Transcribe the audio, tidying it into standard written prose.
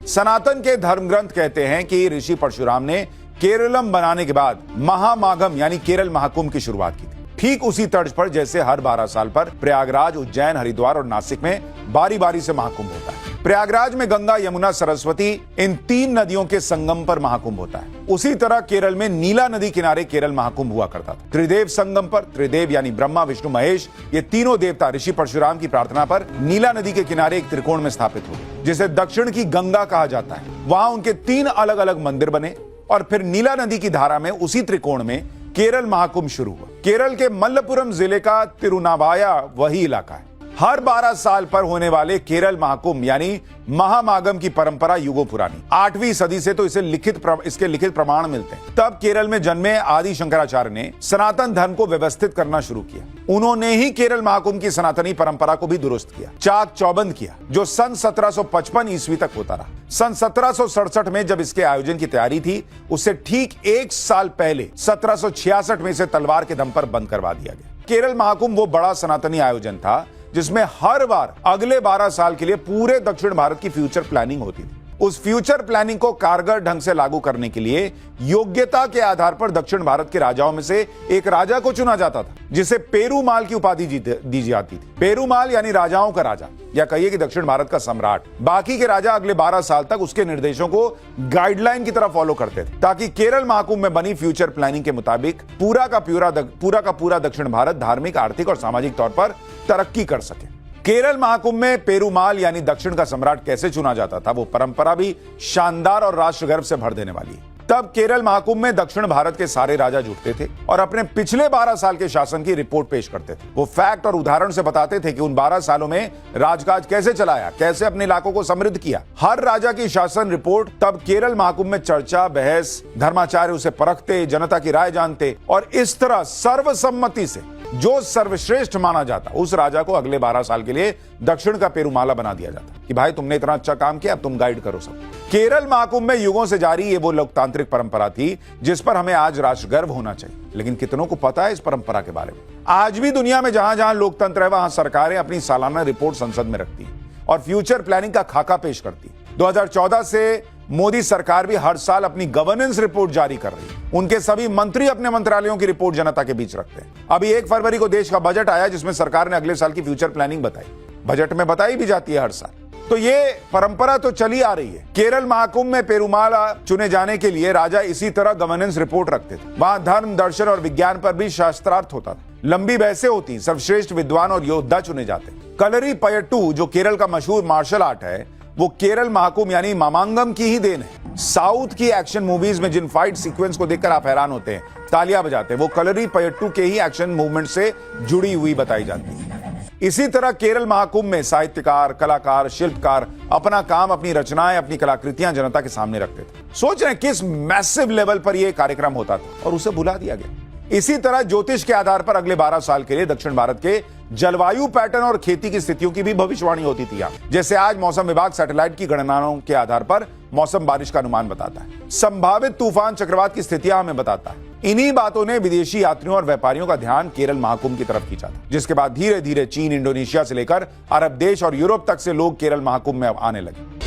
सनातन के धर्म ग्रंथ कहते हैं कि ऋषि परशुराम ने केरलम बनाने के बाद महामागम यानी केरल महाकुंभ की शुरुआत की थी। ठीक उसी तर्ज पर जैसे हर 12 साल पर प्रयागराज, उज्जैन, हरिद्वार और नासिक में बारी बारी से महाकुंभ होता है। प्रयागराज में गंगा, यमुना, सरस्वती इन 3 नदियों के संगम पर महाकुंभ होता है। उसी तरह केरल में नीला नदी किनारे केरल महाकुंभ हुआ करता था। त्रिदेव संगम पर, त्रिदेव यानी ब्रह्मा, विष्णु, महेश, ये तीनों देवता ऋषि परशुराम की प्रार्थना पर नीला नदी के किनारे एक त्रिकोण में स्थापित हुए, जिसे दक्षिण की गंगा कहा जाता है। वहां उनके 3 अलग अलग मंदिर बने और फिर नीला नदी की धारा में उसी त्रिकोण में केरल महाकुंभ शुरू हुआ। केरल के मल्लपुरम जिले का तिरुनावाया वही इलाका है। हर 12 साल पर होने वाले केरल महाकुंभ यानी महामागम की परंपरा युगों पुरानी, 8वीं सदी से तो इसके लिखित प्रमाण मिलते हैं। तब केरल में जन्मे आदि शंकराचार्य ने सनातन धर्म को व्यवस्थित करना शुरू किया। उन्होंने ही केरल महाकुंभ की सनातनी परंपरा को भी दुरुस्त किया, चाक चौबंद किया, जो सन 1755 ईस्वी तक होता रहा। सन 1767 में जब इसके आयोजन की तैयारी थी, उससे ठीक 1 साल पहले 1766 में से तलवार के दम पर बंद करवा दिया गया। केरल महाकुंभ वो बड़ा सनातनी आयोजन था जिसमें हर बार अगले 12 साल के लिए पूरे दक्षिण भारत की फ्यूचर प्लानिंग होती थी। उस फ्यूचर प्लानिंग को कारगर ढंग से लागू करने के लिए योग्यता के आधार पर दक्षिण भारत के राजाओं में से एक राजा को चुना जाता था, जिसे पेरूमाल की उपाधि दी जाती थी। पेरूमाल यानी राजाओं का राजा, या कहिए कि दक्षिण भारत का सम्राट। बाकी के राजा अगले 12 साल तक उसके निर्देशों को गाइडलाइन की तरह फॉलो करते थे, ताकि केरल महाकुंभ में बनी फ्यूचर प्लानिंग के मुताबिक पूरा का पूरा दक्षिण भारत धार्मिक, आर्थिक और सामाजिक तौर पर तरक्की कर सके। केरल महाकुंभ में पेरूमाल यानी दक्षिण का सम्राट कैसे चुना जाता था, वो परंपरा भी शानदार और राष्ट्रगर्व से भर देने वाली है। तब केरल महाकुंभ में दक्षिण भारत के सारे राजा जुटते थे और अपने पिछले 12 साल के शासन की रिपोर्ट पेश करते थे। वो फैक्ट और उदाहरण से बताते थे कि उन 12 सालों में राजकाज कैसे चलाया, कैसे अपने इलाकों को समृद्ध किया। हर राजा की शासन रिपोर्ट तब केरल महाकुंभ में चर्चा, बहस, धर्माचार्य उसे परखते, जनता की राय जानते और इस तरह सर्वसम्मति से जो सर्वश्रेष्ठ माना जाता उस राजा को अगले 12 साल के लिए दक्षिण का पेरूमाला बना दिया जाता कि भाई तुमने इतना अच्छा काम किया, अब तुम गाइड करो सब। केरल महाकुंभ में युगों से जारी ये वो लोकतांत्रिक परंपरा थी जिस पर हमें आज राष्ट्रगर्व होना चाहिए। लेकिन कितनों को पता है इस परंपरा के बारे में? आज भी दुनिया में जहां जहां लोकतंत्र है, वहां सरकारें अपनी सालाना रिपोर्ट संसद में रखती हैं और फ्यूचर प्लानिंग का खाका पेश करती है। 2014 से मोदी सरकार भी हर साल अपनी गवर्नेंस रिपोर्ट जारी कर रही है। उनके सभी मंत्री अपने मंत्रालयों की रिपोर्ट जनता के बीच रखते हैं। अभी 1 फरवरी को देश का बजट आया, जिसमें सरकार ने अगले साल की फ्यूचर प्लानिंग बताई। बजट में बताई भी जाती है हर साल। तो ये परंपरा तो चली आ रही है। केरल महाकुंभ में पेरूमाला चुने जाने के लिए राजा इसी तरह गवर्नेंस रिपोर्ट रखते थे। वहां धर्म, दर्शन और विज्ञान पर भी शास्त्रार्थ होता था। लंबी बहसें होती, सर्वश्रेष्ठ विद्वान और योद्धा चुने जाते। कलरी पयट्टू, जो केरल का मशहूर मार्शल आर्ट है, वो केरल महाकुंभ यानी मामांगम की ही देन है। साउथ की एक्शन मूवीज में जिन फाइट सीक्वेंस को देखकर आप हैरान होते हैं, तालियां बजाते हैं, वो कलरी पयट्टू के ही एक्शन मूवमेंट से जुड़ी हुई बताई जाती है। इसी तरह केरल महाकुंभ में साहित्यकार, कलाकार, शिल्पकार अपना काम, अपनी रचनाएं, अपनी कलाकृतियां जनता के सामने रखते थे। सोच रहे हैं किस मैसिव लेवल पर यह कार्यक्रम होता था और उसे भुला दिया गया। इसी तरह ज्योतिष के आधार पर अगले 12 साल के लिए दक्षिण भारत के जलवायु पैटर्न और खेती की स्थितियों की भी भविष्यवाणी होती थी। जैसे आज मौसम विभाग सैटेलाइट की गणनाओं के आधार पर मौसम बारिश का अनुमान बताता है, संभावित तूफान, चक्रवात की स्थितियां हमें बताता है। इन्हीं बातों ने विदेशी यात्रियों और व्यापारियों का ध्यान केरल महाकुंभ की तरफ खींचा था, जिसके बाद धीरे धीरे चीन, इंडोनेशिया से लेकर अरब देश और यूरोप तक से लोग केरल महाकुंभ में आने लगे।